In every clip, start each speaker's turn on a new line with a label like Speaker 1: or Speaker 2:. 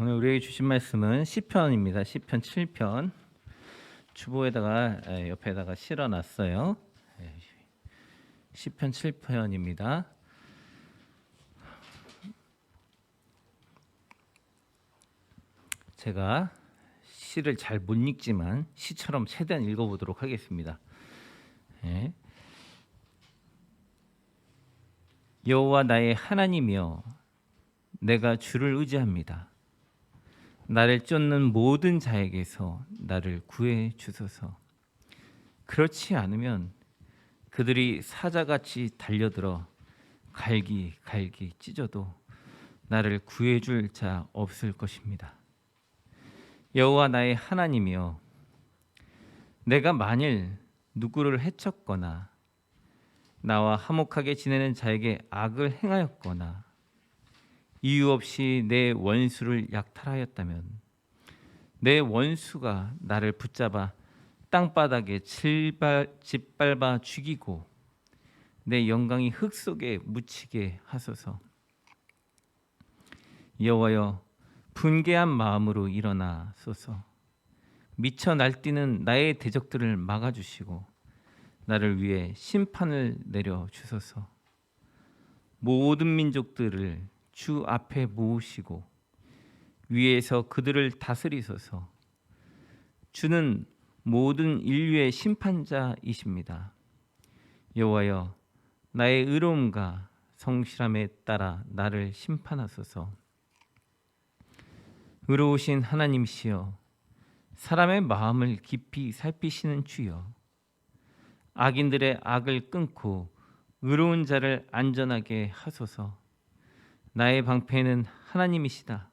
Speaker 1: 오늘 우리에게 주신 말씀은 시편입니다. 시편 7편 주보에다가 옆에다가 실어놨어요. 시편 7편입니다. 제가 시를 잘 못 읽지만 시처럼 최대한 읽어보도록 하겠습니다. 여호와 나의 하나님이여, 내가 주를 의지합니다. 나를 쫓는 모든 자에게서 나를 구해 주소서. 그렇지 않으면 그들이 사자같이 달려들어 갈기갈기 찢어도 나를 구해 줄 자 없을 것입니다. 여호와 나의 하나님이여, 내가 만일 누구를 해쳤거나 나와 화목하게 지내는 자에게 악을 행하였거나 이유 없이 내 원수를 약탈하였다면 내 원수가 나를 붙잡아 땅바닥에 짓밟아 죽이고 내 영광이 흙 속에 묻히게 하소서. 여호와여, 분개한 마음으로 일어나소서. 미쳐 날뛰는 나의 대적들을 막아주시고 나를 위해 심판을 내려 주소서. 모든 민족들을 주 앞에 모으시고 위에서 그들을 다스리소서. 주는 모든 인류의 심판자이십니다. 여호와여, 나의 의로움과 성실함에 따라 나를 심판하소서. 의로우신 하나님이시여, 사람의 마음을 깊이 살피시는 주여, 악인들의 악을 끊고 의로운 자를 안전하게 하소서. 나의 방패는 하나님이시다.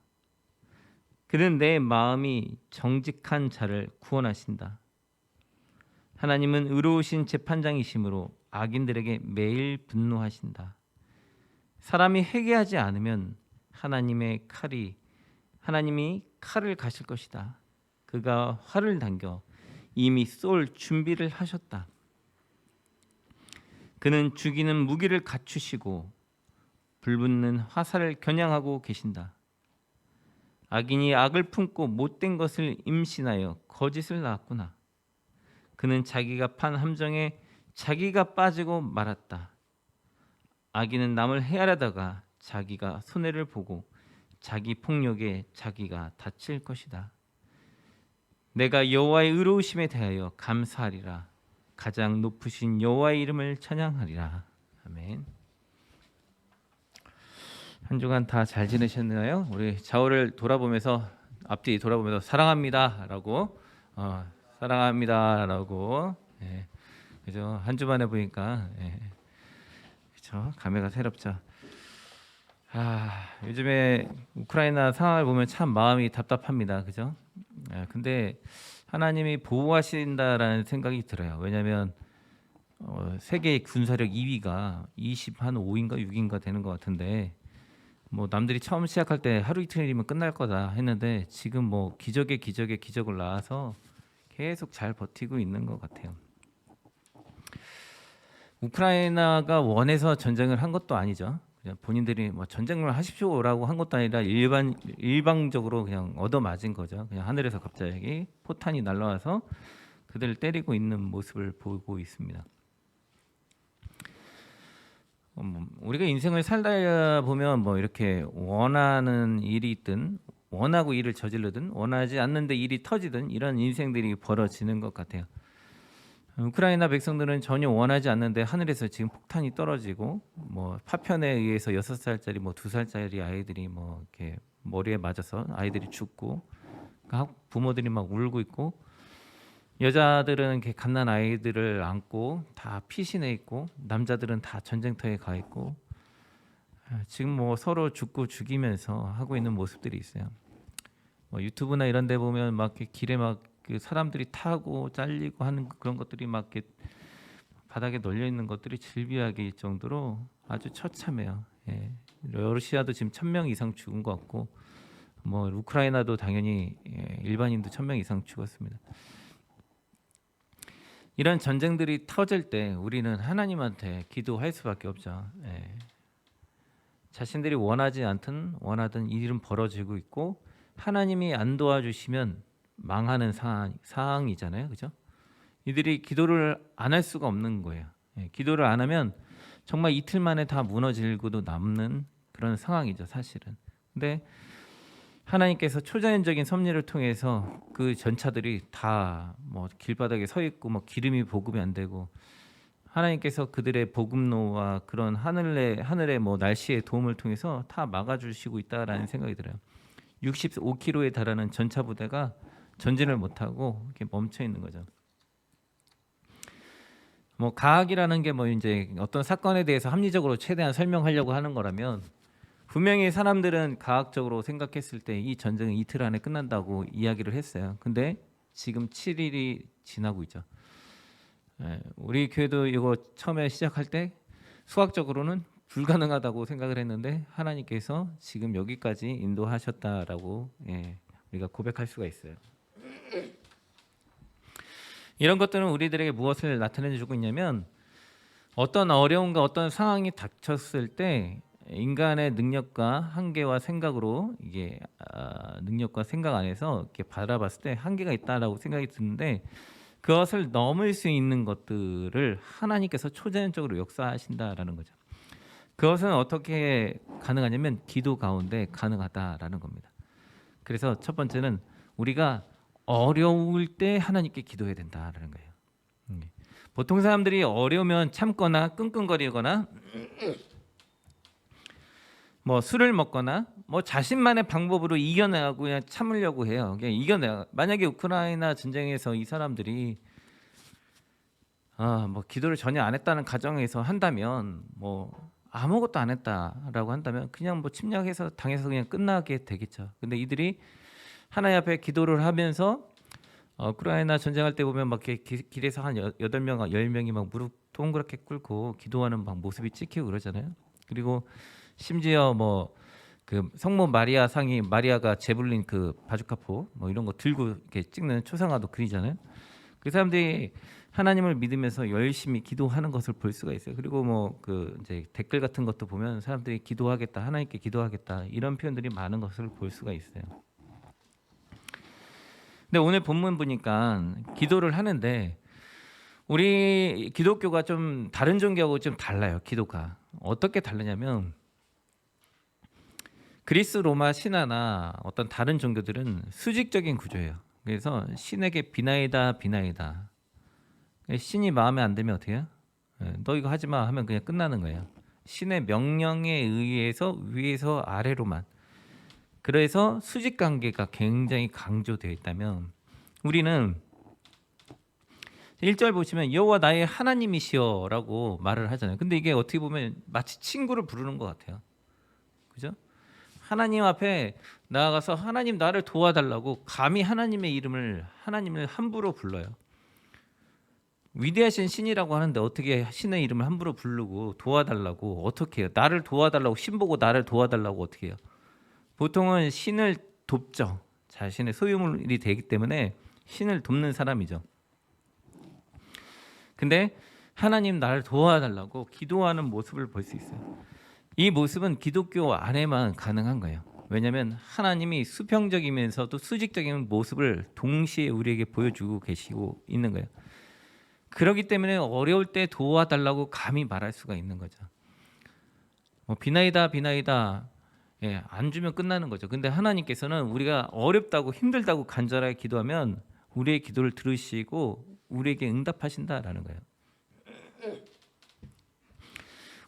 Speaker 1: 그는 내 마음이 정직한 자를 구원하신다. 하나님은 의로우신 재판장이시므로 악인들에게 매일 분노하신다. 사람이 회개하지 않으면 하나님이 칼을 가실 것이다. 그가 활을 당겨 이미 쏠 준비를 하셨다. 그는 죽이는 무기를 갖추시고 불붙는 화살을 겨냥하고 계신다. 악인이 악을 품고 못된 것을 임신하여 거짓을 낳았구나. 그는 자기가 판 함정에 자기가 빠지고 말았다. 악인은 남을 헤아려다가 자기가 손해를 보고 자기 폭력에 자기가 다칠 것이다. 내가 여호와의 의로우심에 대하여 감사하리라. 가장 높으신 여호와의 이름을 찬양하리라. 아멘. 한 주간 다 잘 지내셨나요? 우리 좌우를 돌아보면서, 앞뒤 돌아보면서 사랑합니다라고 사랑합니다라고 그죠? 한 주 만에 보니까 그죠? 감회가 새롭죠. 요즘에 우크라이나 상황을 보면 참 마음이 답답합니다. 그죠? 근데 하나님이 보호하신다라는 생각이 들어요. 왜냐하면 세계 군사력 2위가 25인가 6인가 되는 것 같은데, 뭐 남들이 처음 시작할 때 하루 이틀이면 끝날 거다 했는데 지금 뭐 기적의 기적을 낳아서 계속 잘 버티고 있는 것 같아요. 우크라이나가 원해서 전쟁을 한 것도 아니죠. 그냥 본인들이 뭐 전쟁을 하십시오라고 한 것도 아니라 일방적으로 그냥 얻어맞은 거죠. 그냥 하늘에서 갑자기 포탄이 날라와서 그들을 때리고 있는 모습을 보고 있습니다. 우리가 인생을 살다 보면 뭐 이렇게 원하는 일이 있든 원하고 일을 저지르든 원하지 않는데 일이 터지든 이런 인생들이 벌어지는 것 같아요. 우크라이나 백성들은 전혀 원하지 않는데 하늘에서 지금 폭탄이 떨어지고 뭐 파편에 의해서 6살짜리 뭐 2살짜리 아이들이 뭐 이렇게 머리에 맞아서 아이들이 죽고 부모들이 막 울고 있고, 여자들은 이렇게 갓난 아이들을 안고 다 피신해 있고 남자들은 다 전쟁터에 가 있고 지금 뭐 서로 죽고 죽이면서 하고 있는 모습들이 있어요. 뭐 유튜브나 이런 데 보면 막 이렇게 길에 막 그 사람들이 타고 잘리고 하는 그런 것들이 막 이렇게 바닥에 널려 있는 것들이 질비하게 정도로 아주 처참해요. 러시아도 지금 1,000명 이상 죽은 것 같고, 뭐 우크라이나도 당연히 일반인도 1,000명 이상 죽었습니다. 이런 전쟁들이 터질 때 우리는 하나님한테 기도할 수밖에 없죠. 자신들이 원하지 않든 원하든 이 일은 벌어지고 있고 하나님이 안 도와주시면 망하는 상황이잖아요, 그죠? 이들이 기도를 안 할 수가 없는 거예요. 예, 기도를 안 하면 정말 이틀 만에 다 무너지고도 남는 그런 상황이죠, 사실은. 근데 하나님께서 초자연적인 섭리를 통해서 그 전차들이 다 뭐 길바닥에 서 있고 뭐 기름이 보급이 안 되고, 하나님께서 그들의 보급로와 그런 하늘의 뭐 날씨의 도움을 통해서 다 막아주시고 있다라는 생각이 들어요. 65km에 달하는 전차 부대가 전진을 못하고 이렇게 멈춰 있는 거죠. 뭐 과학이라는 게 뭐 이제 어떤 사건에 대해서 합리적으로 최대한 설명하려고 하는 거라면, 분명히 사람들은 과학적으로 생각했을 때 이 전쟁은 이틀 안에 끝난다고 이야기를 했어요. 근데 지금 7일이 지나고 있죠. 예, 우리 교회도 이거 처음에 시작할 때 수학적으로는 불가능하다고 생각을 했는데 하나님께서 지금 여기까지 인도하셨다라고, 우리가 고백할 수가 있어요. 이런 것들은 우리들에게 무엇을 나타내 주고 있냐면, 어떤 어려움과 어떤 상황이 닥쳤을 때 인간의 능력과 한계와 생각으로, 이게 능력과 생각 안에서 이렇게 바라봤을 때 한계가 있다라고 생각이 드는데, 그것을 넘을 수 있는 것들을 하나님께서 초자연적으로 역사하신다라는 거죠. 그것은 어떻게 가능하냐면 기도 가운데 가능하다라는 겁니다. 그래서 첫 번째는 우리가 어려울 때 하나님께 기도해야 된다라는 거예요. 보통 사람들이 어려우면 참거나 끙끙거리거나 뭐 술을 먹거나 뭐 자신만의 방법으로 이겨내고 그냥 참으려고 해요. 그냥 이겨내. 만약에 우크라이나 전쟁에서 이 사람들이 뭐 기도를 전혀 안 했다는 가정에서 한다면, 뭐 아무것도 안 했다라고 한다면 그냥 뭐 침략해서 당해서 그냥 끝나게 되겠죠. 근데 이들이 하나님 앞에 기도를 하면서, 우크라이나 전쟁할 때 보면 막 이렇게 길에서 한 8명, 10명이 막 무릎 동그랗게 꿇고 기도하는 막 모습이 찍히고 그러잖아요. 그리고 심지어 뭐 그 성모 마리아 상이, 마리아가 제불린 그 바주카포 뭐 이런 거 들고 이렇게 찍는 초상화도 그리잖아요. 그 사람들이 하나님을 믿으면서 열심히 기도하는 것을 볼 수가 있어요. 그리고 뭐 그 이제 댓글 같은 것도 보면 사람들이 기도하겠다, 하나님께 기도하겠다 이런 표현들이 많은 것을 볼 수가 있어요. 근데 오늘 본문 보니까 기도를 하는데, 우리 기독교가 좀 다른 종교하고 좀 달라요. 기도가 어떻게 다르냐면, 그리스 로마 신화나 어떤 다른 종교들은 수직적인 구조예요. 그래서 신에게 비나이다 비나이다. 신이 마음에 안 들면 어떻게 해요? 너 이거 하지 마 하면 그냥 끝나는 거예요. 신의 명령에 의해서 위에서 아래로만. 그래서 수직 관계가 굉장히 강조되어 있다면, 우리는 1절 보시면 여호와 나의 하나님이시여라고 말을 하잖아요. 근데 이게 어떻게 보면 마치 친구를 부르는 것 같아요. 그죠? 하나님 앞에 나아가서 하나님 나를 도와달라고 감히 하나님을 함부로 불러요. 위대하신 신이라고 하는데 어떻게 신의 이름을 함부로 부르고 도와달라고 어떻게 해요? 나를 도와달라고, 신 보고 나를 도와달라고 어떻게 해요? 보통은 신을 돕죠. 자신의 소유물이 되기 때문에 신을 돕는 사람이죠. 근데 하나님 나를 도와달라고 기도하는 모습을 볼 수 있어요. 이 모습은 기독교 안에만 가능한 거예요. 왜냐하면 하나님이 수평적이면서도 수직적인 모습을 동시에 우리에게 보여주고 계시고 있는 거예요. 그렇기 때문에 어려울 때 도와달라고 감히 말할 수가 있는 거죠. 비나이다 비나이다, 안 주면 끝나는 거죠. 근데 하나님께서는 우리가 어렵다고 힘들다고 간절하게 기도하면 우리의 기도를 들으시고 우리에게 응답하신다라는 거예요.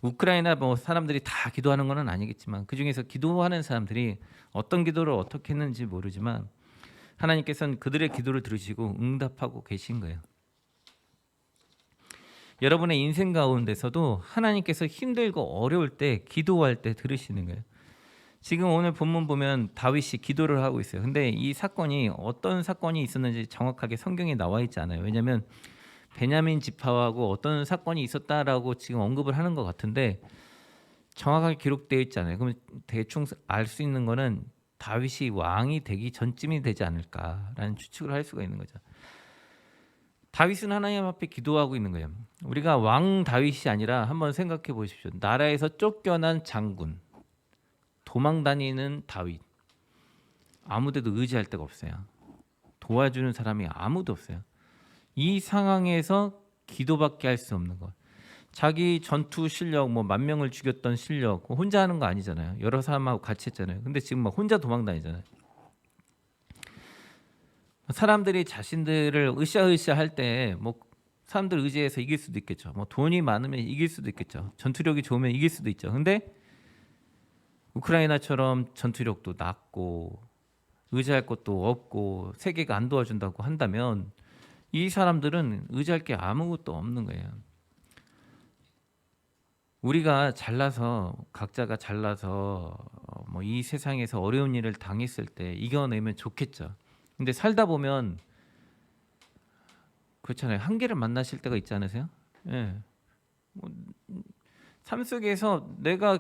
Speaker 1: 우크라이나 뭐 사람들이 다 기도하는 건 아니겠지만, 그 중에서 기도하는 사람들이 어떤 기도를 어떻게 했는지 모르지만 하나님께서는 그들의 기도를 들으시고 응답하고 계신 거예요. 여러분의 인생 가운데서도 하나님께서 힘들고 어려울 때, 기도할 때 들으시는 거예요. 지금 오늘 본문 보면 다윗이 기도를 하고 있어요. 근데 이 사건이 어떤 사건이 있었는지 정확하게 성경에 나와 있지 않아요. 왜냐하면 베냐민 지파하고 어떤 사건이 있었다라고 지금 언급을 하는 것 같은데 정확하게 기록되어 있지 않아요. 그럼 대충 알 수 있는 거는 다윗이 왕이 되기 전쯤이 되지 않을까라는 추측을 할 수가 있는 거죠. 다윗은 하나님 앞에 기도하고 있는 거예요. 우리가 왕 다윗이 아니라 한번 생각해 보십시오. 나라에서 쫓겨난 장군, 도망 다니는 다윗. 아무데도 의지할 데가 없어요. 도와주는 사람이 아무도 없어요. 이 상황에서 기도밖에 할 수 없는 것. 자기 전투 실력, 뭐 10,000명을 죽였던 실력 혼자 하는 거 아니잖아요. 여러 사람하고 같이 했잖아요. 근데 지금 막 혼자 도망 다니잖아요. 사람들이 자신들을 으쌰으쌰 할 때 뭐 사람들 의지해서 이길 수도 있겠죠. 뭐 돈이 많으면 이길 수도 있겠죠. 전투력이 좋으면 이길 수도 있죠. 근데 우크라이나처럼 전투력도 낮고 의지할 것도 없고 세계가 안 도와준다고 한다면 이 사람들은 의지할 게 아무것도 없는 거예요. 우리가 잘나서 각자가 잘나서 뭐 이 세상에서 어려운 일을 당했을 때 이겨내면 좋겠죠. 근데 살다 보면 그렇잖아요. 한계를 만나실 때가 있지 않으세요? 예. 뭐, 삶 속에서 내가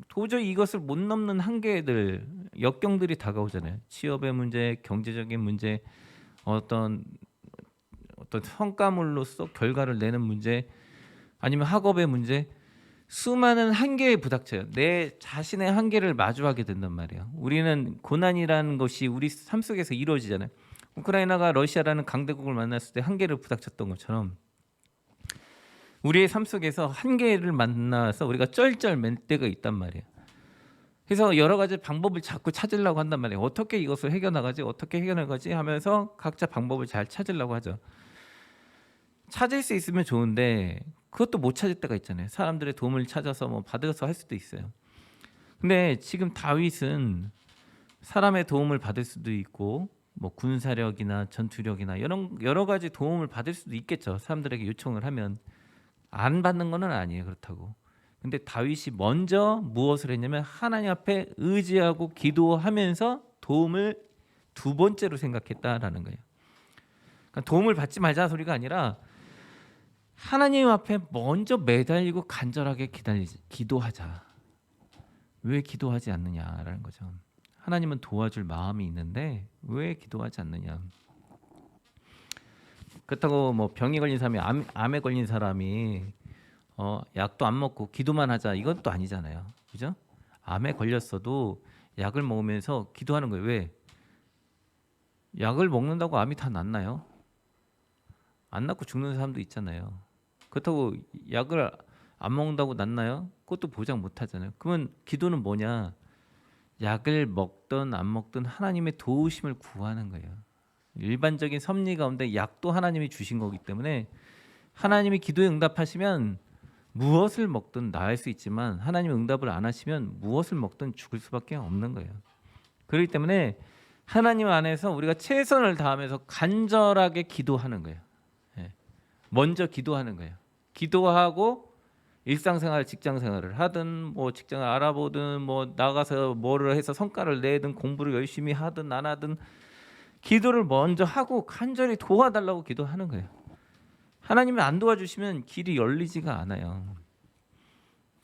Speaker 1: 도저히 이것을 못 넘는 한계들, 역경들이 다가오잖아요. 취업의 문제, 경제적인 문제, 어떤 성과물로서 결과를 내는 문제, 아니면 학업의 문제, 수많은 한계에 부닥쳐요. 내 자신의 한계를 마주하게 된단 말이에요. 우리는 고난이라는 것이 우리 삶 속에서 이루어지잖아요. 우크라이나가 러시아라는 강대국을 만났을 때 한계를 부닥쳤던 것처럼 우리의 삶 속에서 한계를 만나서 우리가 쩔쩔맬 때가 있단 말이에요. 그래서 여러 가지 방법을 자꾸 찾으려고 한단 말이에요. 어떻게 이것을 해결나가지? 어떻게 해결나가지? 하면서 각자 방법을 잘 찾으려고 하죠. 찾을 수 있으면 좋은데 그것도 못 찾을 때가 있잖아요. 사람들의 도움을 찾아서 뭐 받아서 할 수도 있어요. 근데 지금 다윗은 사람의 도움을 받을 수도 있고 뭐 군사력이나 전투력이나 여러 가지 도움을 받을 수도 있겠죠. 사람들에게 요청을 하면 안 받는 건 아니에요. 그렇다고. 근데 다윗이 먼저 무엇을 했냐면 하나님 앞에 의지하고 기도하면서 도움을 두 번째로 생각했다라는 거예요. 그러니까 도움을 받지 말자 소리가 아니라 하나님 앞에 먼저 매달리고 간절하게 기도하자. 왜 기도하지 않느냐라는 거죠. 하나님은 도와줄 마음이 있는데 왜 기도하지 않느냐. 그렇다고 뭐 병이 걸린 사람이 암에 걸린 사람이 약도 안 먹고 기도만 하자 이건 또 아니잖아요. 그죠? 암에 걸렸어도 약을 먹으면서 기도하는 거예요. 왜? 약을 먹는다고 암이 다 낫나요? 안 낫고 죽는 사람도 있잖아요. 그렇다고 약을 안 먹는다고 낫나요? 그것도 보장 못 하잖아요. 그러면 기도는 뭐냐? 약을 먹든 안 먹든 하나님의 도우심을 구하는 거예요. 일반적인 섭리 가운데 약도 하나님이 주신 거기 때문에 하나님이 기도에 응답하시면 무엇을 먹든 나을 수 있지만 하나님이 응답을 안 하시면 무엇을 먹든 죽을 수밖에 없는 거예요. 그렇기 때문에 하나님 안에서 우리가 최선을 다하면서 간절하게 기도하는 거예요. 먼저 기도하는 거예요. 기도하고 일상생활, 직장생활을 하든 뭐 직장을 알아보든 뭐 나가서 뭐를 해서 성과를 내든 공부를 열심히 하든 안 하든 기도를 먼저 하고 간절히 도와달라고 기도하는 거예요. 하나님이 안 도와주시면 길이 열리지가 않아요.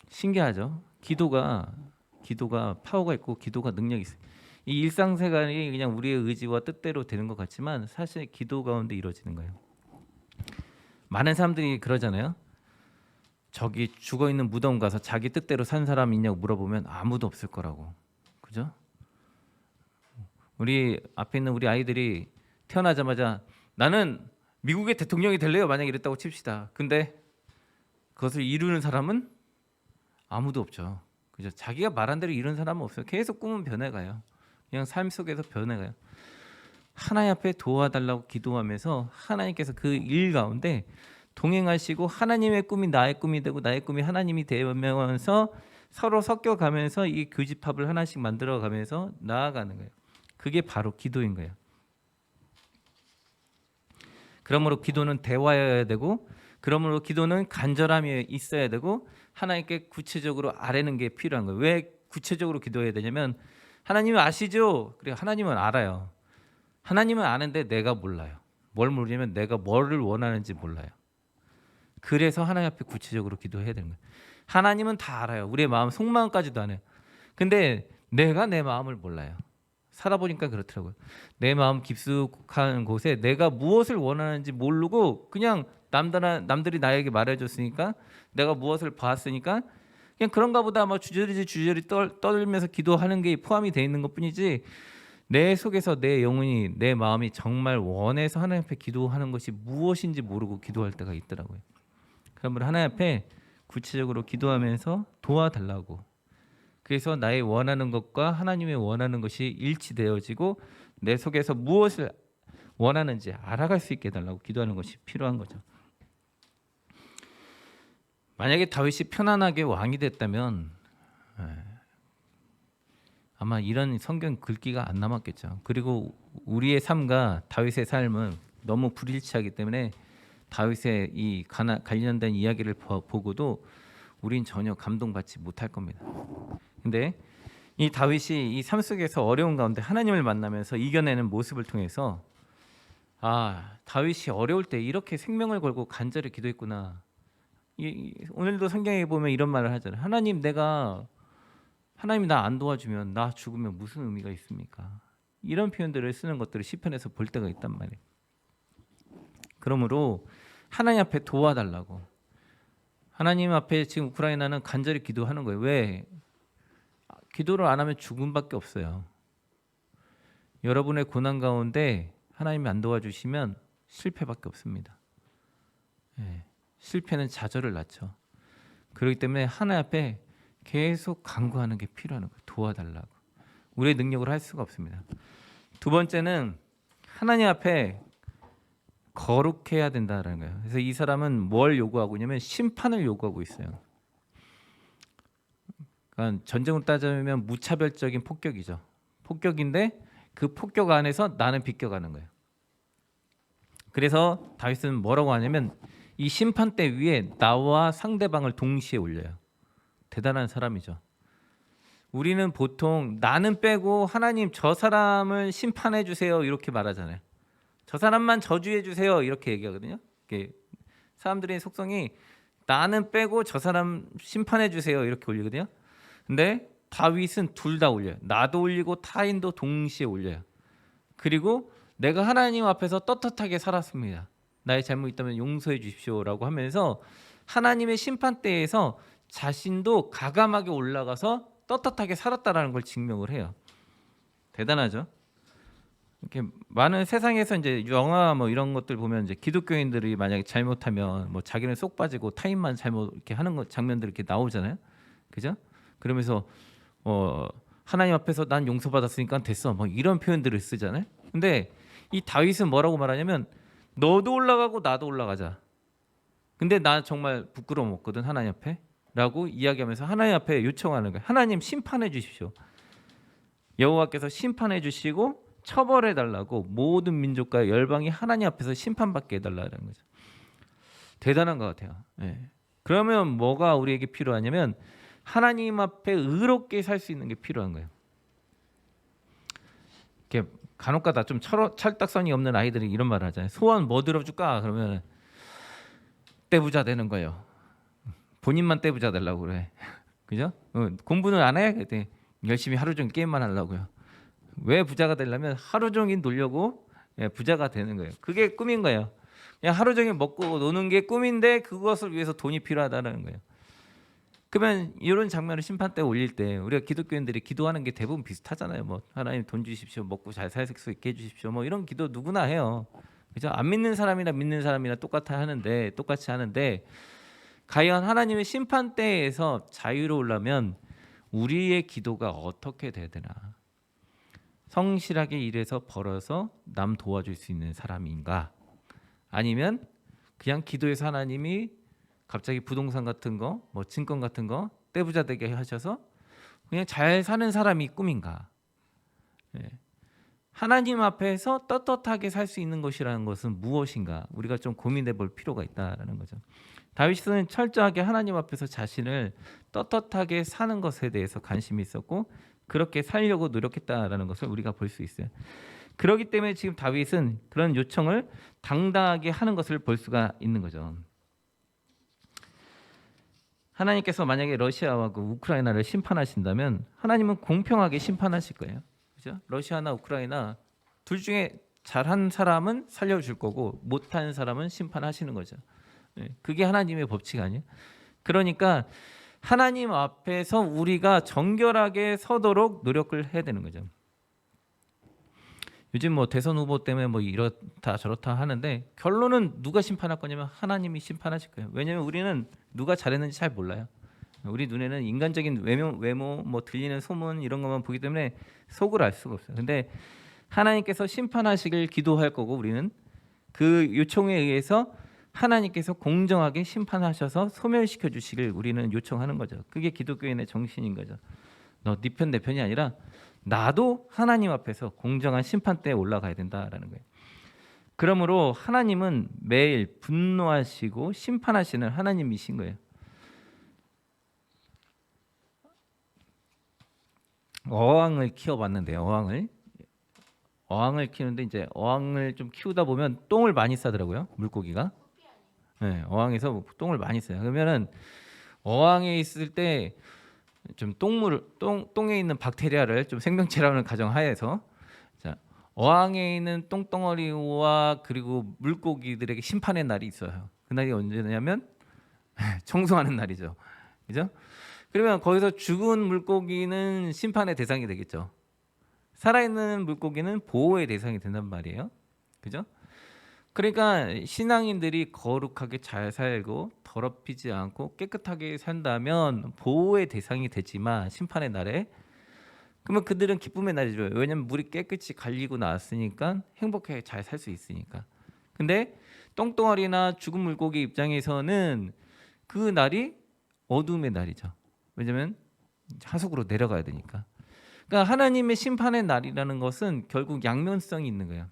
Speaker 1: 신기하죠? 기도가 파워가 있고 기도가 능력이 있어요. 이 일상생활이 그냥 우리의 의지와 뜻대로 되는 것 같지만 사실 기도 가운데 이루어지는 거예요. 많은 사람들이 그러잖아요. 저기 죽어 있는 무덤 가서 자기 뜻대로 산 사람 있냐고 물어보면 아무도 없을 거라고. 그죠? 우리 앞에 있는 우리 아이들이 태어나자마자 나는 미국의 대통령이 될래요. 만약에 이랬다고 칩시다. 근데 그것을 이루는 사람은 아무도 없죠. 그죠? 자기가 말한 대로 이루는 사람은 없어요. 계속 꿈은 변해가요. 그냥 삶 속에서 변해가요. 하나님 앞에 도와달라고 기도하면서 하나님께서 그 일 가운데 동행하시고 하나님의 꿈이 나의 꿈이 되고 나의 꿈이 하나님이 되면서 서로 섞여가면서 이 교집합을 하나씩 만들어가면서 나아가는 거예요. 그게 바로 기도인 거예요. 그러므로 기도는 대화여야 되고 그러므로 기도는 간절함이 있어야 되고 하나님께 구체적으로 아뢰는 게 필요한 거예요. 왜 구체적으로 기도해야 되냐면 하나님은 아시죠? 그래 하나님은 알아요. 하나님은 아는데 내가 몰라요. 뭘 모르냐면 내가 뭐를 원하는지 몰라요. 그래서 하나님 앞에 구체적으로 기도해야 되는 거예요. 하나님은 다 알아요. 우리의 마음 속마음까지도 아네요. 근데 내가 내 마음을 몰라요. 살아보니까 그렇더라고요. 내 마음 깊숙한 곳에 내가 무엇을 원하는지 모르고 그냥 남들이 나에게 말해줬으니까 내가 무엇을 봤으니까 그냥 그런가 보다 뭐 주저리 떨면서 기도하는 게 포함이 되어 있는 것뿐이지 내 속에서 내 영혼이 내 마음이 정말 원해서 하나님 앞에 기도하는 것이 무엇인지 모르고 기도할 때가 있더라고요. 그러면 하나님 앞에 구체적으로 기도하면서 도와달라고. 그래서 나의 원하는 것과 하나님의 원하는 것이 일치되어지고 내 속에서 무엇을 원하는지 알아갈 수 있게 해달라고 기도하는 것이 필요한 거죠. 만약에 다윗이 편안하게 왕이 됐다면 아마 이런 성경 글귀가 안 남았겠죠. 그리고 우리의 삶과 다윗의 삶은 너무 불일치하기 때문에 다윗의 이 관련된 이야기를 보고도 우린 전혀 감동받지 못할 겁니다. 근데 이 다윗이 이 삶 속에서 어려운 가운데 하나님을 만나면서 이겨내는 모습을 통해서 다윗이 어려울 때 이렇게 생명을 걸고 간절히 기도했구나. 오늘도 성경에 보면 이런 말을 하잖아요. 하나님이 나 안 도와주면 나 죽으면 무슨 의미가 있습니까? 이런 표현들을 쓰는 것들을 시편에서 볼 때가 있단 말이에요. 그러므로 하나님 앞에 도와달라고. 하나님 앞에 지금 우크라이나는 간절히 기도하는 거예요. 왜? 기도를 안 하면 죽음밖에 없어요. 여러분의 고난 가운데 하나님이 안 도와주시면 실패밖에 없습니다. 실패는 좌절을 낳죠. 그렇기 때문에 하나님 앞에 계속 간구하는 게 필요한 거예요. 도와달라고. 우리의 능력으로 할 수가 없습니다. 두 번째는 하나님 앞에 거룩해야 된다는 거예요. 그래서 이 사람은 뭘 요구하고 있냐면 심판을 요구하고 있어요. 그러니까 전쟁으로 따지면 무차별적인 폭격이죠. 폭격인데 그 폭격 안에서 나는 비껴가는 거예요. 그래서 다윗은 뭐라고 하냐면 이 심판대 위에 나와 상대방을 동시에 올려요. 대단한 사람이죠. 우리는 보통 나는 빼고 하나님 저 사람을 심판해 주세요 이렇게 말하잖아요. 저 사람만 저주해 주세요 이렇게 얘기하거든요. 사람들의 속성이 나는 빼고 저 사람 심판해 주세요 이렇게 올리거든요. 근데 다윗은 둘 다 올려요. 나도 올리고 타인도 동시에 올려요. 그리고 내가 하나님 앞에서 떳떳하게 살았습니다. 나의 잘못 있다면 용서해 주십시오라고 하면서 하나님의 심판대에서 자신도 가감하게 올라가서 떳떳하게 살았다라는 걸 증명을 해요. 대단하죠? 이렇게 많은 세상에서 이제 영화 뭐 이런 것들 보면 이제 기독교인들이 만약에 잘못하면 뭐 자기는 쏙 빠지고 타인만 잘못 이렇게 하는 것 장면들 이렇게 나오잖아요. 그죠? 그러면서 하나님 앞에서 난 용서받았으니까 됐어. 뭐 이런 표현들을 쓰잖아요. 근데 이 다윗은 뭐라고 말하냐면 너도 올라가고 나도 올라가자. 근데 나 정말 부끄러움 없거든 하나님 앞에 라고 이야기하면서 하나님 앞에 요청하는 거예요. 하나님 심판해 주십시오. 여호와께서 심판해 주시고 처벌해 달라고 모든 민족과 열방이 하나님 앞에서 심판받게 해달라는 거죠. 대단한 것 같아요. 그러면 뭐가 우리에게 필요하냐면 하나님 앞에 의롭게 살 수 있는 게 필요한 거예요. 이렇게 간혹가다 좀 찰떡선이 없는 아이들이 이런 말을 하잖아요. 소원 뭐 들어줄까? 그러면 떼부자 되는 거예요. 본인만 떼부자 되려고 그래. 그죠? 공부는 안 해? 그랬더니 열심히 하루 종일 게임만 하려고요. 왜 부자가 되려면 하루 종일 놀려고 부자가 되는 거예요. 그게 꿈인 거예요. 그냥 하루 종일 먹고 노는 게 꿈인데 그것을 위해서 돈이 필요하다는 거예요. 그러면 이런 장면을 심판 때 올릴 때 우리가 기독교인들이 기도하는 게 대부분 비슷하잖아요. 뭐 하나님 돈 주십시오, 먹고 잘 살 수 있게 해주십시오. 뭐 이런 기도 누구나 해요. 그죠? 안 믿는 사람이나 믿는 사람이나 똑같이 하는데 과연 하나님의 심판 때에서 자유로우려면 우리의 기도가 어떻게 돼야 되나? 성실하게 일해서 벌어서 남 도와줄 수 있는 사람인가? 아니면 그냥 기도해서 하나님이 갑자기 부동산 같은 거, 뭐 증권 같은 거 떼부자 되게 하셔서 그냥 잘 사는 사람이 꿈인가? 하나님 앞에서 떳떳하게 살 수 있는 것이라는 것은 무엇인가? 우리가 좀 고민해 볼 필요가 있다라는 거죠. 다윗은 철저하게 하나님 앞에서 자신을 떳떳하게 사는 것에 대해서 관심이 있었고 그렇게 살려고 노력했다라는 것을 우리가 볼 수 있어요. 그렇기 때문에 지금 다윗은 그런 요청을 당당하게 하는 것을 볼 수가 있는 거죠. 하나님께서 만약에 러시아와 그 우크라이나를 심판하신다면 하나님은 공평하게 심판하실 거예요. 그죠? 러시아나 우크라이나 둘 중에 잘한 사람은 살려줄 거고 못한 사람은 심판하시는 거죠. 그게 하나님의 법칙 아니에요? 그러니까 하나님 앞에서 우리가 정결하게 서도록 노력을 해야 되는 거죠. 요즘 뭐 대선 후보 때문에 뭐 이렇다 저렇다 하는데 결론은 누가 심판할 거냐면 하나님이 심판하실 거예요. 왜냐하면 우리는 누가 잘했는지 잘 몰라요. 우리 눈에는 인간적인 외모 뭐 들리는 소문 이런 것만 보기 때문에 속을 알 수가 없어요. 근데 하나님께서 심판하시길 기도할 거고 우리는 그 요청에 의해서 하나님께서 공정하게 심판하셔서 소멸시켜 주시길 우리는 요청하는 거죠. 그게 기독교인의 정신인 거죠. 너 네 편 내 편이 아니라 나도 하나님 앞에서 공정한 심판대에 올라가야 된다라는 거예요. 그러므로 하나님은 매일 분노하시고 심판하시는 하나님이신 거예요. 어항을 키워봤는데요. 어항을 키우는데 이제 어항을 좀 키우다 보면 똥을 많이 싸더라고요. 물고기가. 네, 어항에서 똥을 많이 싸요. 그러면은 어항에 있을 때 좀 똥에 있는 박테리아를 좀 생명체라는 가정하에서 자, 어항에 있는 똥덩어리와 그리고 물고기들에게 심판의 날이 있어요. 그날이 언제냐면 청소하는 날이죠. 그죠? 그러면 거기서 죽은 물고기는 심판의 대상이 되겠죠. 살아있는 물고기는 보호의 대상이 된단 말이에요. 그죠? 그러니까 신앙인들이 거룩하게 잘 살고 더럽히지 않고 깨끗하게 산다면 보호의 대상이 되지만 심판의 날에 그러면 그들은 기쁨의 날이죠. 왜냐하면 물이 깨끗이 갈리고 나왔으니까 행복하게 잘 살 수 있으니까. 근데 똥덩어리나 죽은 물고기 입장에서는 그 날이 어둠의 날이죠. 왜냐하면 하속으로 내려가야 되니까. 그러니까 하나님의 심판의 날이라는 것은 결국 양면성이 있는 거예요.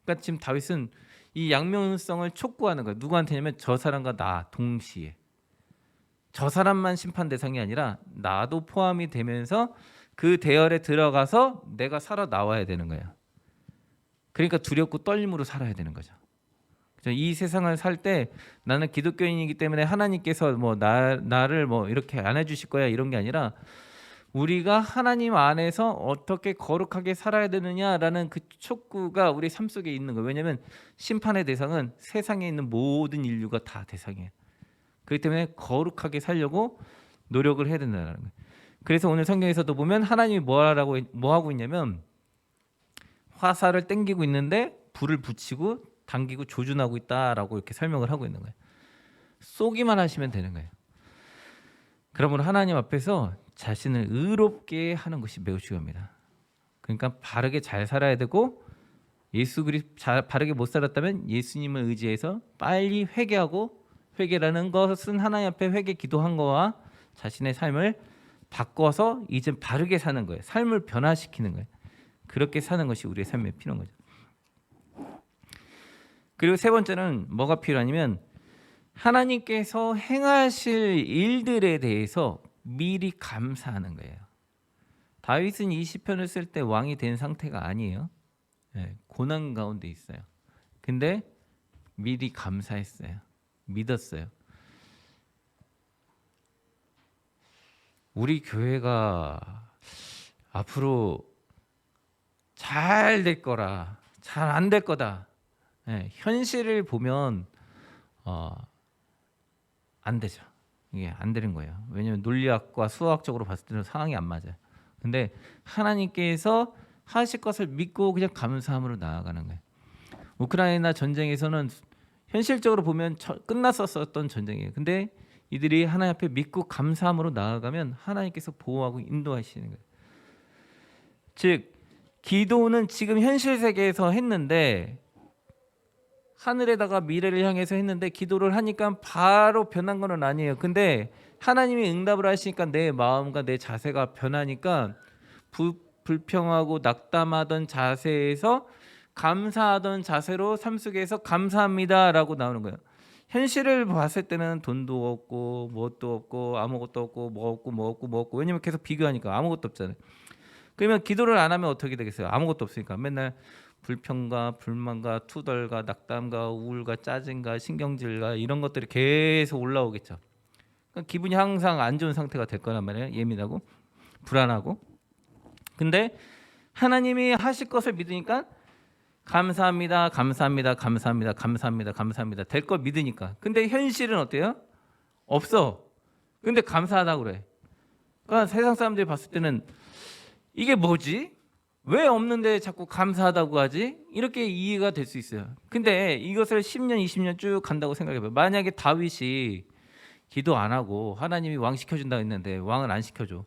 Speaker 1: 그러니까 지금 다윗은 이 양면성을 촉구하는 거예요. 누구한테냐면 저 사람과 나 동시에. 저 사람만 심판 대상이 아니라 나도 포함이 되면서 그 대열에 들어가서 내가 살아 나와야 되는 거예요. 그러니까 두렵고 떨림으로 살아야 되는 거죠. 이 세상을 살 때 나는 기독교인이기 때문에 하나님께서 뭐 나를 뭐 이렇게 안 해주실 거야 이런 게 아니라 우리가 하나님 안에서 어떻게 거룩하게 살아야 되느냐라는 그 촉구가 우리 삶 속에 있는 거예요. 왜냐하면 심판의 대상은 세상에 있는 모든 인류가 다 대상이에요. 그렇기 때문에 거룩하게 살려고 노력을 해야 된다는 거예요. 그래서 오늘 성경에서도 보면 하나님이 뭐 하고 있냐면 화살을 땡기고 있는데 불을 붙이고 당기고 조준하고 있다라고 이렇게 설명을 하고 있는 거예요. 쏘기만 하시면 되는 거예요. 그러므로 하나님 앞에서 자신을 의롭게 하는 것이 매우 중요합니다. 그러니까 바르게 잘 살아야 되고 예수 그리스도 바르게 못 살았다면 예수님을 의지해서 빨리 회개하고 회개라는 것은 하나님 앞에 회개 기도한 거와 자신의 삶을 바꿔서 이제 바르게 사는 거예요. 삶을 변화시키는 거예요. 그렇게 사는 것이 우리의 삶에 필요한 거죠. 그리고 세 번째는 뭐가 필요하냐면 하나님께서 행하실 일들에 대해서 미리 감사하는 거예요. 다윗은 이 시편을 쓸 때 왕이 된 상태가 아니에요. 네, 고난 가운데 있어요. 근데 미리 감사했어요. 믿었어요. 우리 교회가 앞으로 잘 될 거라, 잘 안 될 거다. 네, 현실을 보면 안 되죠. 이게 안 되는 거예요. 왜냐하면 논리학과 수학적으로 봤을 때는 상황이 안 맞아요. 근데 하나님께서 하실 것을 믿고 그냥 감사함으로 나아가는 거예요. 우크라이나 전쟁에서는 현실적으로 보면 끝났었던 전쟁이에요. 근데 이들이 하나님 앞에 믿고 감사함으로 나아가면 하나님께서 보호하고 인도하시는 거예요. 즉 기도는 지금 현실 세계에서 했는데 하늘에다가 미래를 향해서 했는데 기도를 하니까 바로 변한 건 아니에요. 근데 하나님이 응답을 하시니까 내 마음과 내 자세가 변하니까 불평하고 낙담하던 자세에서 감사하던 자세로 삶 속에서 감사합니다라고 나오는 거예요. 현실을 봤을 때는 돈도 없고 뭣도 없고 아무것도 없고 뭐 없고 왜냐면 계속 비교하니까 아무것도 없잖아요. 그러면 기도를 안 하면 어떻게 되겠어요? 아무것도 없으니까 맨날 불평과 불만과 투덜과 낙담과 우울과 짜증과 신경질과 이런 것들이 계속 올라오겠죠. 그러니까 기분이 항상 안 좋은 상태가 될 거란 말이에요. 예민하고 불안하고. 근데 하나님이 하실 것을 믿으니까 감사합니다. 될 걸 믿으니까. 근데 현실은 어때요? 없어. 근데 감사하다고 그래. 그러니까 세상 사람들이 봤을 때는 이게 뭐지? 왜 없는데 자꾸 감사하다고 하지? 이렇게 이해가 될 수 있어요. 근데 이것을 10년, 20년 쭉 간다고 생각해봐요. 만약에 다윗이 기도 안 하고 하나님이 왕 시켜준다고 했는데 왕을 안 시켜줘.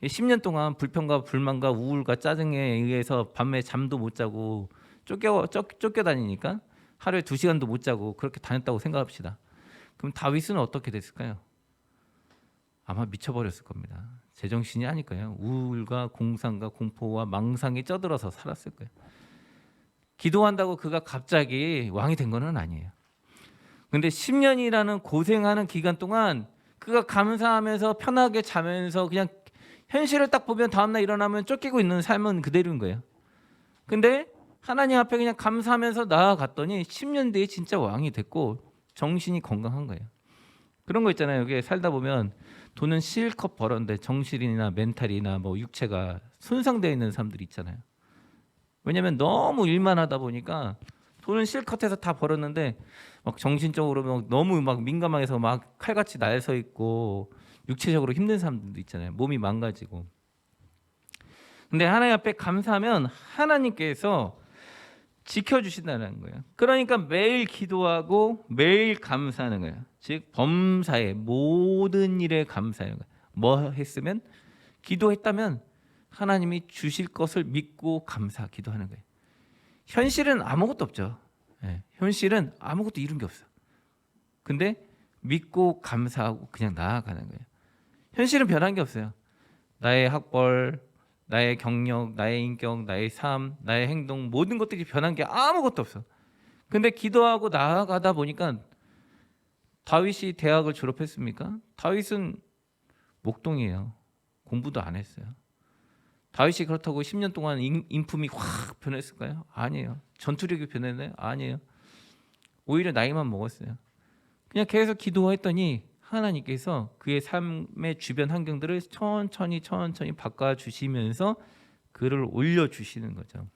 Speaker 1: 10년 동안 불평과 불만과 우울과 짜증에 의해서 밤에 잠도 못 자고 쫓겨다니니까 하루에 2시간도 못 자고 그렇게 다녔다고 생각합시다. 그럼 다윗은 어떻게 됐을까요? 아마 미쳐버렸을 겁니다. 제정신이 아닐까요? 우울과 공상과 공포와 망상이 쩌들어서 살았을 거예요. 기도한다고 그가 갑자기 왕이 된 건 아니에요. 근데 10년이라는 고생하는 기간 동안 그가 감사하면서 편하게 자면서 그냥 현실을 딱 보면 다음날 일어나면 쫓기고 있는 삶은 그대로인 거예요. 근데 하나님 앞에 그냥 감사하면서 나아갔더니 10년 뒤에 진짜 왕이 됐고 정신이 건강한 거예요. 그런 거 있잖아요. 여기 살다 보면 돈은 실컷 벌었는데 정신이나 멘탈이나 뭐 육체가 손상되어 있는 사람들이 있잖아요. 왜냐하면 너무 일만 하다 보니까 돈은 실컷 해서 다 벌었는데 막 정신적으로 막 너무 막 민감해서 막 칼같이 날서 있고 육체적으로 힘든 사람들도 있잖아요. 몸이 망가지고. 근데 하나님 앞에 감사하면 하나님께서 지켜주신다는 거예요. 그러니까 매일 기도하고 매일 감사하는 거예요. 즉 범사의 모든 일에 감사하는 거예요. 뭐 했으면 기도했다면 하나님이 주실 것을 믿고 감사 기도하는 거예요. 현실은 아무것도 없죠. 현실은 아무것도 이룬 게 없어. 근데 믿고 감사하고 그냥 나아가는 거예요. 현실은 변한 게 없어요. 나의 학벌, 나의 경력, 나의 인격, 나의 삶, 나의 행동 모든 것들이 변한 게 아무것도 없어. 근데 기도하고 나아가다 보니까 다윗이 대학을 졸업했습니까? 다윗은 목동이에요. 공부도 안 했어요. 다윗이 그렇다고 10년 동안 인품이 확 변했을까요? 아니에요. 전투력이 변했나요? 아니에요. 오히려 나이만 먹었어요. 그냥 계속 기도했더니 하나님께서 그의 삶의 주변 환경들을 천천히 바꿔주시면서 그를 올려주시는 거죠.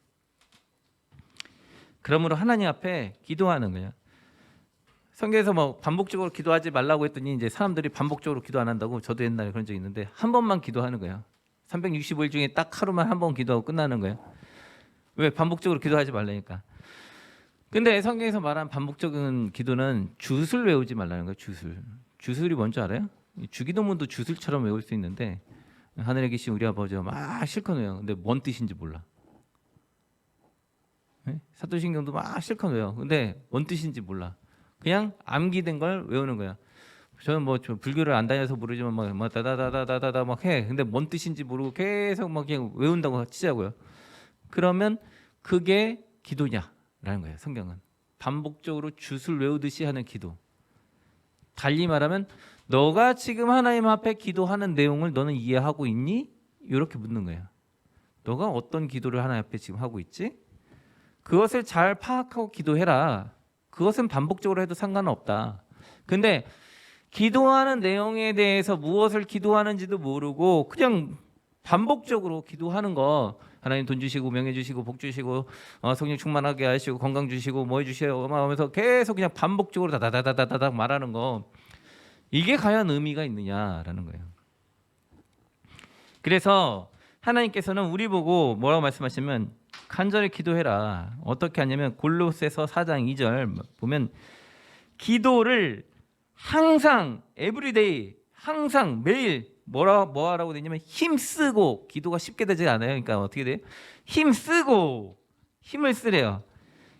Speaker 1: 그러므로 하나님 앞에 기도하는 거예요. 성경에서 뭐 반복적으로 기도하지 말라고 했더니 이제 사람들이 반복적으로 기도 안 한다고 저도 옛날에 그런 적 있는데 한 번만 기도하는 거예요. 365일 중에 딱 하루만 한 번 기도하고 끝나는 거예요. 왜? 반복적으로 기도하지 말라니까. 근데 성경에서 말한 반복적인 기도는 jut을 외우지 말라는 거예요. jut이 뭔지 알아요? 주기도문도 jut처럼 외울 수 있는데 하늘에 계신 우리 아버지가 막 실컷 외워요. 근데 뭔 뜻인지 몰라. 사도신경도 막 실컷 외워. 근데 뭔 뜻인지 몰라. 그냥 암기된 걸 외우는 거야. 저는 뭐 불교를 안 다녀서 모르지만 막 다다다다다다 막 해. 근데 뭔 뜻인지 모르고 계속 막 그냥 외운다고 치자고요. 그러면 그게 기도냐라는 거예요. 성경은 반복적으로 jut을 외우듯이 하는 기도. 달리 말하면 너가 지금 하나님 앞에 기도하는 내용을 너는 이해하고 있니? 이렇게 묻는 거예요. 너가 어떤 기도를 하나님 앞에 지금 하고 있지? 그것을 잘 파악하고 기도해라. 그것은 반복적으로 해도 상관은 없다. 근데 기도하는 내용에 대해서 무엇을 기도하는지도 모르고 그냥 반복적으로 기도하는 거 하나님 돈 주시고 명예 주시고 복 주시고 성령 충만하게 하시고 건강 주시고 뭐 해주세요 하면서 계속 그냥 반복적으로 다다다다다다 말하는 거 이게 과연 의미가 있느냐라는 거예요. 그래서 하나님께서는 우리 보고 뭐라고 말씀하시면 간절히 기도해라. 어떻게 하냐면 골로새서 4장 2절 보면 기도를 항상 에브리데이 항상 매일 뭐 하라고 되냐면 힘쓰고 기도가 쉽게 되지 않아요. 그러니까 어떻게 돼요? 힘쓰고 힘을 쓰래요.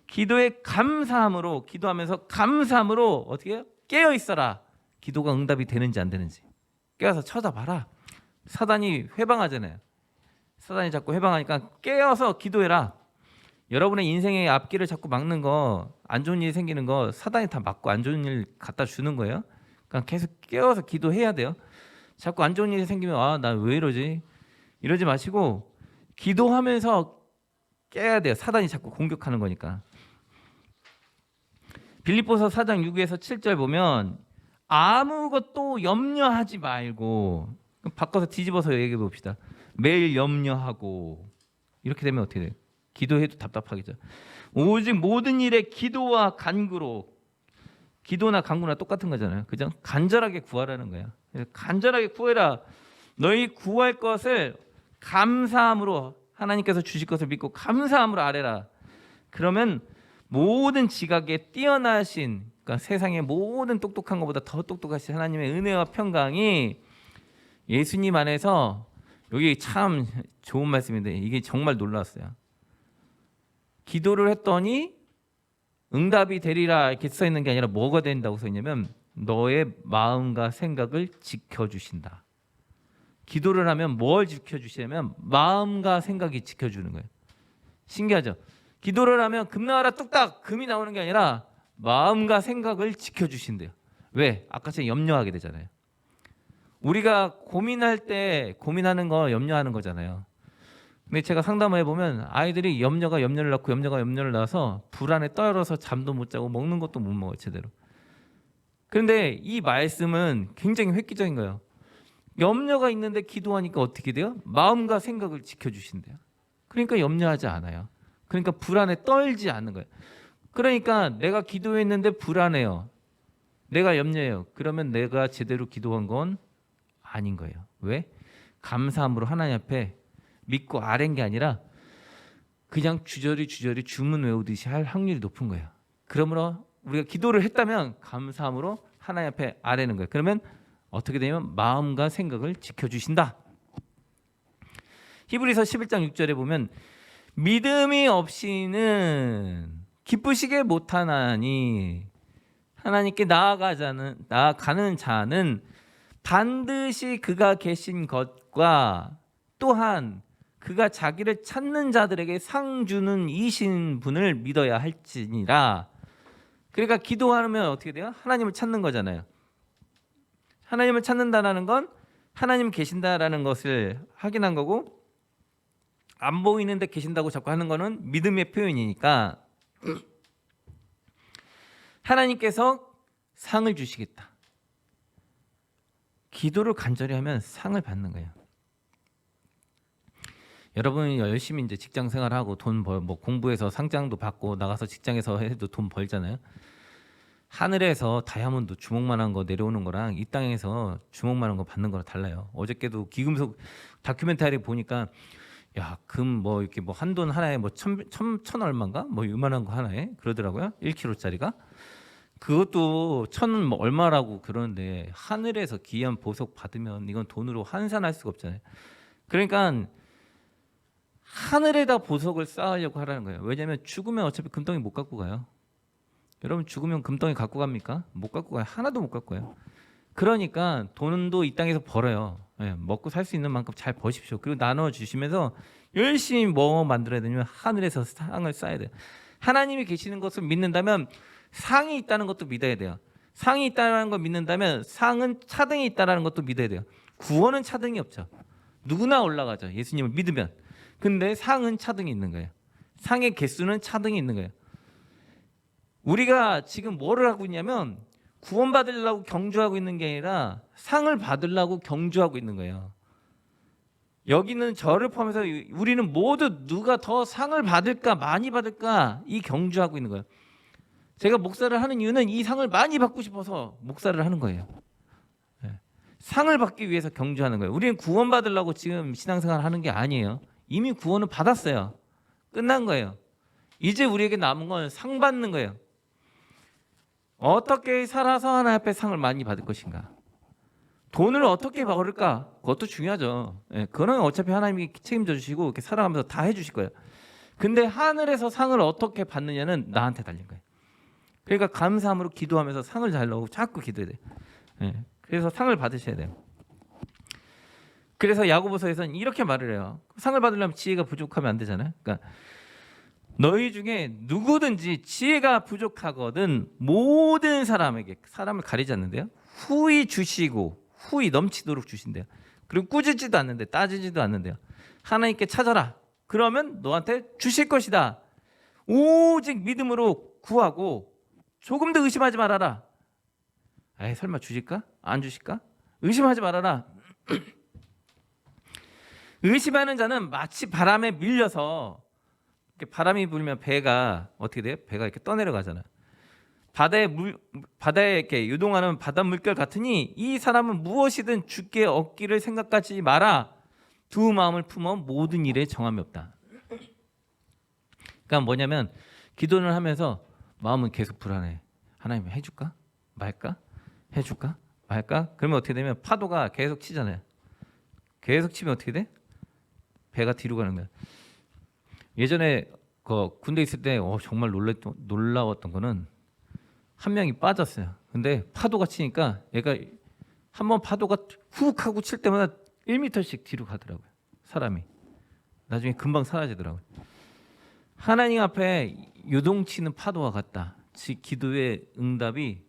Speaker 1: 기도에 감사함으로 기도하면서 감사함으로 어떻게 해요? 깨어 있어라. 기도가 응답이 되는지 안 되는지 깨어서 쳐다봐라. 사단이 회방하잖아요. 사단이 자꾸 회방하니까 깨어서 기도해라. 여러분의 인생의 앞길을 자꾸 막는 거 안 좋은 일이 생기는 거 사단이 다 막고 안 좋은 일 갖다 주는 거예요. 그러니까 계속 깨어서 기도해야 돼요. 자꾸 안 좋은 일이 생기면 나 왜 이러지? 이러지 마시고 기도하면서 깨야 돼요. 사단이 자꾸 공격하는 거니까. 빌립보서 4장 6에서 7절 보면 아무것도 염려하지 말고 바꿔서 뒤집어서 얘기해 봅시다. 매일 염려하고 이렇게 되면 어떻게 돼요? 기도해도 답답하겠죠. 오직 모든 일에 기도와 간구로 기도나 간구나 똑같은 거잖아요. 그죠? 간절하게 구하라는 거예요. 간절하게 구해라. 너희 구할 것을 감사함으로 하나님께서 주실 것을 믿고 감사함으로 아뢰라. 그러면 모든 지각에 뛰어나신, 그러니까 세상의 모든 똑똑한 것보다 더 똑똑하신 하나님의 은혜와 평강이 예수님 안에서, 여기 참 좋은 말씀인데 이게 정말 놀라웠어요. 기도를 했더니 응답이 되리라 이렇게 써 있는 게 아니라 뭐가 된다고 써 있냐면 너의 마음과 생각을 지켜주신다. 기도를 하면 뭘 지켜주시냐면 마음과 생각이 지켜주는 거예요. 신기하죠? 기도를 하면 금 나와라 뚝딱 금이 나오는 게 아니라 마음과 생각을 지켜주신대요. 왜? 아까처럼 염려하게 되잖아요. 우리가 고민할 때 고민하는 거 염려하는 거잖아요. 근데 제가 상담을 해보면 아이들이 염려가 염려를 낳고 염려가 염려를 낳아서 불안에 떨어서 잠도 못 자고 먹는 것도 못 먹어요, 제대로. 그런데 이 말씀은 굉장히 획기적인 거예요. 염려가 있는데 기도하니까 어떻게 돼요? 마음과 생각을 지켜주신대요. 그러니까 염려하지 않아요. 그러니까 불안에 떨지 않는 거예요. 그러니까 내가 기도했는데 불안해요. 내가 염려해요. 그러면 내가 제대로 기도한 건 아닌 거예요. 왜? 감사함으로 하나님 앞에 믿고 아뢰는 게 아니라 그냥 주저리 주문 외우듯이 할 확률이 높은 거예요. 그러므로 우리가 기도를 했다면 감사함으로 하나님 앞에 아뢰는 거예요. 그러면 어떻게 되냐면 마음과 생각을 지켜주신다. 히브리서 11장 6절에 보면 믿음이 없이는 기쁘시게 못하나니 하나님께 나아가는 자는 반드시 그가 계신 것과 또한 그가 자기를 찾는 자들에게 상 주는 이신 분을 믿어야 할지니라. 그러니까 기도하면 어떻게 돼요? 하나님을 찾는 거잖아요. 하나님을 찾는다라는 건 하나님 계신다라는 것을 확인한 거고, 안 보이는데 계신다고 자꾸 하는 거는 믿음의 표현이니까 하나님께서 상을 주시겠다. 기도를 간절히 하면 상을 받는 거예요. 여러분이 열심히 이제 직장 생활하고 돈 벌, 뭐 공부해서 상장도 받고 나가서 직장에서 해도 돈 벌잖아요. 하늘에서 다이아몬드 주먹만한 거 내려오는 거랑 이 땅에서 주먹만한 거 받는 거랑 달라요. 어저께도 귀금속 다큐멘터리 보니까 야, 금 뭐 이렇게 뭐 한 돈 하나에 뭐 천 얼마인가 뭐 이만한 거 하나에 그러더라고요. 1kg짜리가. 그것도 천 뭐 얼마라고 그러는데 하늘에서 귀한 보석 받으면 이건 돈으로 환산할 수가 없잖아요. 그러니까 하늘에다 보석을 쌓으려고 하라는 거예요. 왜냐하면 죽으면 어차피 금덩이 못 갖고 가요. 여러분 죽으면 금덩이 갖고 갑니까? 못 갖고 가요. 하나도 못 갖고 가요. 그러니까 돈도 이 땅에서 벌어요. 예, 먹고 살 수 있는 만큼 잘 버십시오. 그리고 나눠주시면서 열심히 뭐 만들어야 되냐면 하늘에서 상을 쌓아야 돼요. 하나님이 계시는 것을 믿는다면 상이 있다는 것도 믿어야 돼요. 상이 있다는 걸 믿는다면 상은 차등이 있다는 것도 믿어야 돼요. 구원은 차등이 없죠. 누구나 올라가죠. 예수님을 믿으면. 근데 상은 차등이 있는 거예요. 상의 개수는 차등이 있는 거예요. 우리가 지금 뭐를 하고 있냐면 구원받으려고 경주하고 있는 게 아니라 상을 받으려고 경주하고 있는 거예요. 여기는 저를 포함해서 우리는 모두 누가 더 상을 받을까 많이 받을까 이 경주하고 있는 거예요. 제가 목사를 하는 이유는 이 상을 많이 받고 싶어서 목사를 하는 거예요. 상을 받기 위해서 경주하는 거예요. 우리는 구원받으려고 지금 신앙생활을 하는 게 아니에요. 이미 구원을 받았어요. 끝난 거예요. 이제 우리에게 남은 건 상 받는 거예요. 어떻게 살아서 하나님 앞에 상을 많이 받을 것인가? 돈을 어떻게 벌을까? 그것도 중요하죠. 그거는 어차피 하나님이 책임져 주시고 이렇게 살아가면서 다 해주실 거예요. 근데 하늘에서 상을 어떻게 받느냐는 나한테 달린 거예요. 그러니까 감사함으로 기도하면서 상을 달라고 자꾸 기도해야 돼요. 그래서 상을 받으셔야 돼요. 그래서 야고보서에서는 이렇게 말을 해요. 상을 받으려면 지혜가 부족하면 안 되잖아요. 그러니까 너희 중에 누구든지 지혜가 부족하거든 모든 사람에게, 사람을 가리지 않는데요, 후히 주시고 후히 넘치도록 주신대요. 그리고 꾸짖지도 않는데 따지지도 않는데요. 하나님께 찾아라. 그러면 너한테 주실 것이다. 오직 믿음으로 구하고 조금도 의심하지 말아라. 에이, 설마 주실까? 안 주실까? 의심하지 말아라. 의심하는 자는 마치 바람에 밀려서, 바람이 불면 배가 어떻게 돼요? 배가 이렇게 떠내려가잖아요. 바다에 이렇게 유동하는 바다 물결 같으니 이 사람은 무엇이든 주께 얻기를 생각하지 마라. 두 마음을 품어 모든 일에 정함이 없다. 그러니까 뭐냐면 기도를 하면서 마음은 계속 불안해. 하나님 해줄까 말까, 해줄까 말까. 그러면 어떻게 되면 파도가 계속 치잖아요. 계속 치면 어떻게 돼? 배가 뒤로 가는 거야. 예전에 그 군대 있을 때 정말 놀라웠던 거는 한 명이 빠졌어요. 근데 파도가 치니까 얘가 한번 파도가 훅 하고 칠 때마다 1m씩 뒤로 가더라고요. 사람이 나중에 금방 사라지더라고요. 하나님 앞에 요동치는 파도와 같다. 즉 기도의 응답이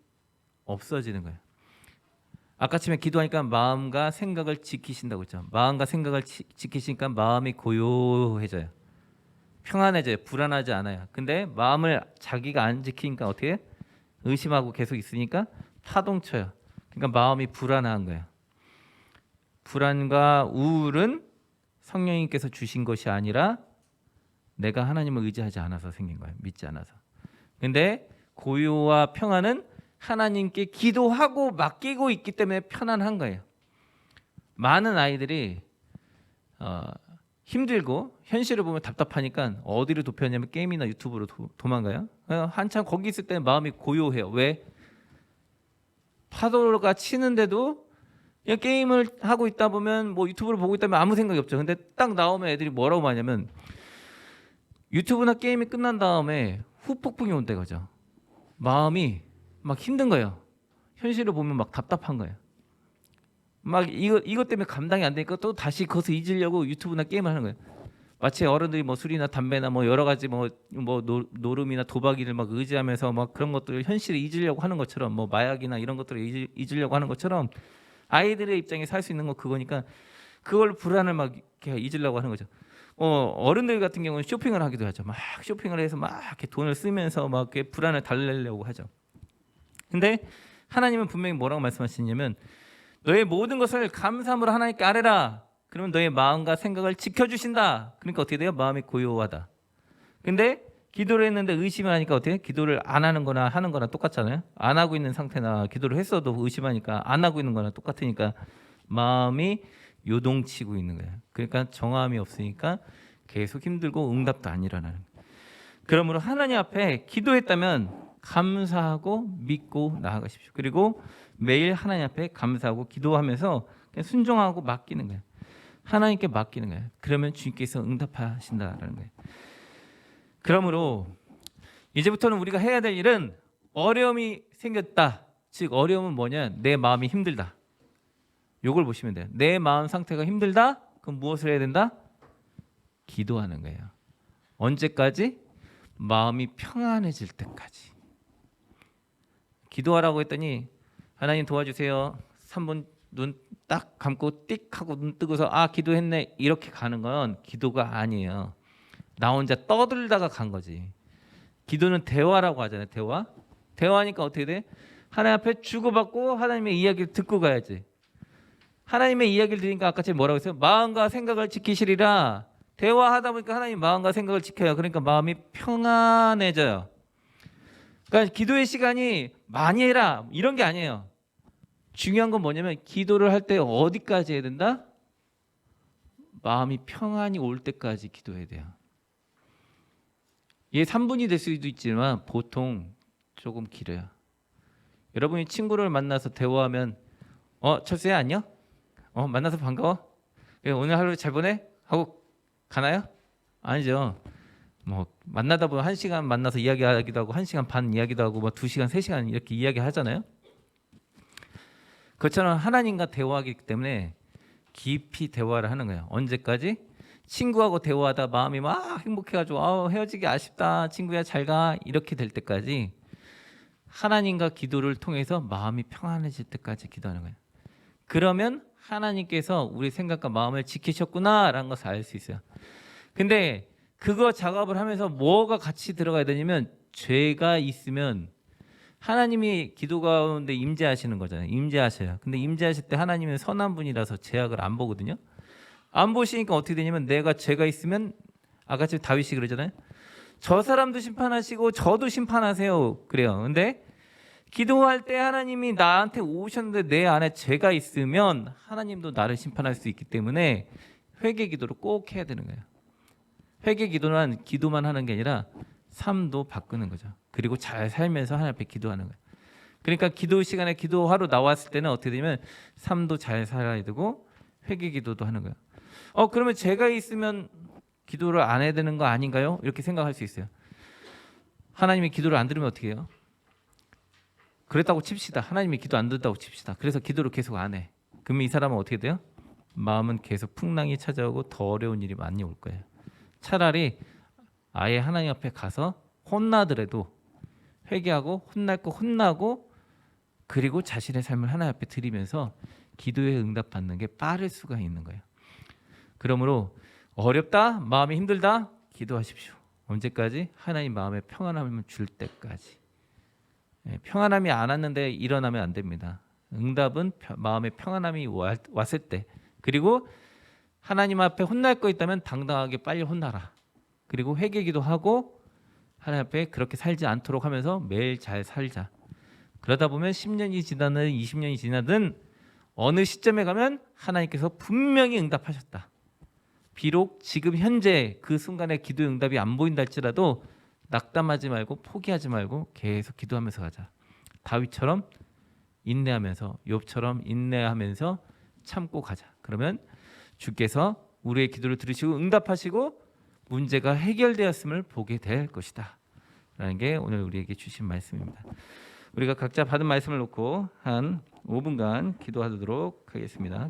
Speaker 1: 없어지는 거예요. 아까 처음에 기도하니까 마음과 생각을 지키신다고 했죠. 마음과 생각을 지키시니까 마음이 고요해져요. 평안해져요. 불안하지 않아요. 근데 마음을 자기가 안 지키니까 어떻게 해? 의심하고 계속 있으니까 파동쳐요. 그러니까 마음이 불안한 거예요. 불안과 우울은 성령님께서 주신 것이 아니라 내가 하나님을 의지하지 않아서 생긴 거예요. 믿지 않아서. 근데 고요와 평안은 하나님께 기도하고 맡기고 있기 때문에 편안한 거예요. 많은 아이들이 힘들고 현실을 보면 답답하니까 어디로 도피하냐면 게임이나 유튜브로 도망가요. 한참 거기 있을 때 마음이 고요해요. 왜? 파도가 치는데도 그냥 게임을 하고 있다 보면 뭐 유튜브를 보고 있다면 아무 생각이 없죠. 근데 딱 나오면 애들이 뭐라고 하냐면 유튜브나 게임이 끝난 다음에 후폭풍이 온다 거죠. 마음이 막 힘든 거예요. 현실을 보면 막 답답한 거예요. 막 이것 때문에 감당이 안 되니까 또 다시 그것을 잊으려고 유튜브나 게임을 하는 거예요. 마치 어른들이 뭐 술이나 담배나 뭐 여러 가지 뭐 노름이나 도박이를 막 의지하면서 막 그런 것들을 현실을 잊으려고 하는 것처럼 뭐 마약이나 이런 것들을 잊으려고 하는 것처럼 아이들의 입장에 살 수 있는 거 그거니까 그걸 불안을 막 이렇게 잊으려고 하는 거죠. 어른들 같은 경우는 쇼핑을 하기도 하죠. 막 쇼핑을 해서 막 이렇게 돈을 쓰면서 막 이렇게 불안을 달래려고 하죠. 근데 하나님은 분명히 뭐라고 말씀하시냐면 너의 모든 것을 감사함으로 하나님께 아뢰라. 그러면 너의 마음과 생각을 지켜주신다. 그러니까 어떻게 돼요? 마음이 고요하다. 근데 기도를 했는데 의심을 하니까 어떻게? 기도를 안 하는 거나 하는 거나 똑같잖아요. 안 하고 있는 상태나 기도를 했어도 의심하니까 안 하고 있는 거나 똑같으니까 마음이 요동치고 있는 거예요. 그러니까 정함이 없으니까 계속 힘들고 응답도 안 일어나는 거예요. 그러므로 하나님 앞에 기도했다면 감사하고 믿고 나아가십시오. 그리고 매일 하나님 앞에 감사하고 기도하면서 그냥 순종하고 맡기는 거예요. 하나님께 맡기는 거예요. 그러면 주님께서 응답하신다라는 거예요. 그러므로 이제부터는 우리가 해야 될 일은 어려움이 생겼다. 즉 어려움은 뭐냐? 내 마음이 힘들다. 요걸 보시면 돼요. 내 마음 상태가 힘들다? 그럼 무엇을 해야 된다? 기도하는 거예요. 언제까지? 마음이 평안해질 때까지. 기도하라고 했더니 하나님 도와주세요. 3분 눈 딱 감고 띡 하고 눈 뜨고서 기도했네 이렇게 가는 건 기도가 아니에요. 나 혼자 떠들다가 간 거지. 기도는 대화라고 하잖아요. 대화니까 어떻게 돼? 하나님 앞에 주고받고 하나님의 이야기를 듣고 가야지. 하나님의 이야기를 들으니까 아까 제가 뭐라고 했어요? 마음과 생각을 지키시리라. 대화하다 보니까 하나님 마음과 생각을 지켜요. 그러니까 마음이 평안해져요. 그러니까 기도의 시간이 많이 해라 이런 게 아니에요. 중요한 건 뭐냐면 기도를 할 때 어디까지 해야 된다? 마음이 평안이 올 때까지 기도해야 돼요. 이게 3분이 될 수도 있지만 보통 조금 길어요. 여러분이 친구를 만나서 대화하면 철수야 안녕? 만나서 반가워? 오늘 하루 잘 보내? 하고 가나요? 아니죠. 뭐 만나다 보면 1시간 만나서 이야기하기도 하고 1시간 반 이야기도 하고 뭐 2시간, 3시간 이렇게 이야기하잖아요. 그것처럼 하나님과 대화하기 때문에 깊이 대화를 하는 거예요. 언제까지? 친구하고 대화하다 마음이 막 행복해가지고 헤어지기 아쉽다 친구야 잘 가 이렇게 될 때까지 하나님과 기도를 통해서 마음이 평안해질 때까지 기도하는 거예요. 그러면 하나님께서 우리 생각과 마음을 지키셨구나라는 것을 알 수 있어요. 근데 그거 작업을 하면서 뭐가 같이 들어가야 되냐면 죄가 있으면 하나님이 기도 가운데 임재하시는 거잖아요. 임재하셔요. 근데 임재하실 때 하나님은 선한 분이라서 죄악을 안 보거든요. 안 보시니까 어떻게 되냐면 내가 죄가 있으면 아까 지금 다윗이 그러잖아요. 저 사람도 심판하시고 저도 심판하세요. 그래요. 근데 기도할 때 하나님이 나한테 오셨는데 내 안에 죄가 있으면 하나님도 나를 심판할 수 있기 때문에 회개 기도를 꼭 해야 되는 거예요. 회개 기도만 하는 게 아니라 삶도 바꾸는 거죠. 그리고 잘 살면서 하나님 앞에 기도하는 거예요. 그러니까 기도 시간에 기도하러 나왔을 때는 어떻게 되면 삶도 잘 살아야 되고 회개 기도도 하는 거예요. 그러면 제가 있으면 기도를 안 해야 되는 거 아닌가요? 이렇게 생각할 수 있어요. 하나님이 기도를 안 들으면 어떻게 해요? 그랬다고 칩시다. 하나님이 기도 안 듣다고 칩시다. 그래서 기도를 계속 안 해. 그러면 이 사람은 어떻게 돼요? 마음은 계속 풍랑이 찾아오고 더 어려운 일이 많이 올 거예요. 차라리 아예 하나님 앞에 가서 혼나더라도 회개하고 혼날 거 혼나고 그리고 자신의 삶을 하나님 앞에 드리면서 기도에 응답받는 게 빠를 수가 있는 거예요. 그러므로 어렵다, 마음이 힘들다, 기도하십시오. 언제까지? 하나님 마음에 평안함을 줄 때까지. 평안함이 안 왔는데 일어나면 안 됩니다. 응답은 마음에 평안함이 왔을 때, 그리고 하나님 앞에 혼날 거 있다면 당당하게 빨리 혼나라. 그리고 회개기도 하고 하나님 앞에 그렇게 살지 않도록 하면서 매일 잘 살자. 그러다 보면 10년이 지나든 20년이 지나든 어느 시점에 가면 하나님께서 분명히 응답하셨다. 비록 지금 현재 그 순간에 기도의 응답이 안 보인다 할지라도 낙담하지 말고 포기하지 말고 계속 기도하면서 가자. 다윗처럼 인내하면서, 욥처럼 인내하면서 참고 가자. 그러면 주께서 우리의 기도를 들으시고 응답하시고 문제가 해결되었음을 보게 될 것이다 라는 게 오늘 우리에게 주신 말씀입니다. 우리가 각자 받은 말씀을 놓고 한 5분간 기도하도록 하겠습니다.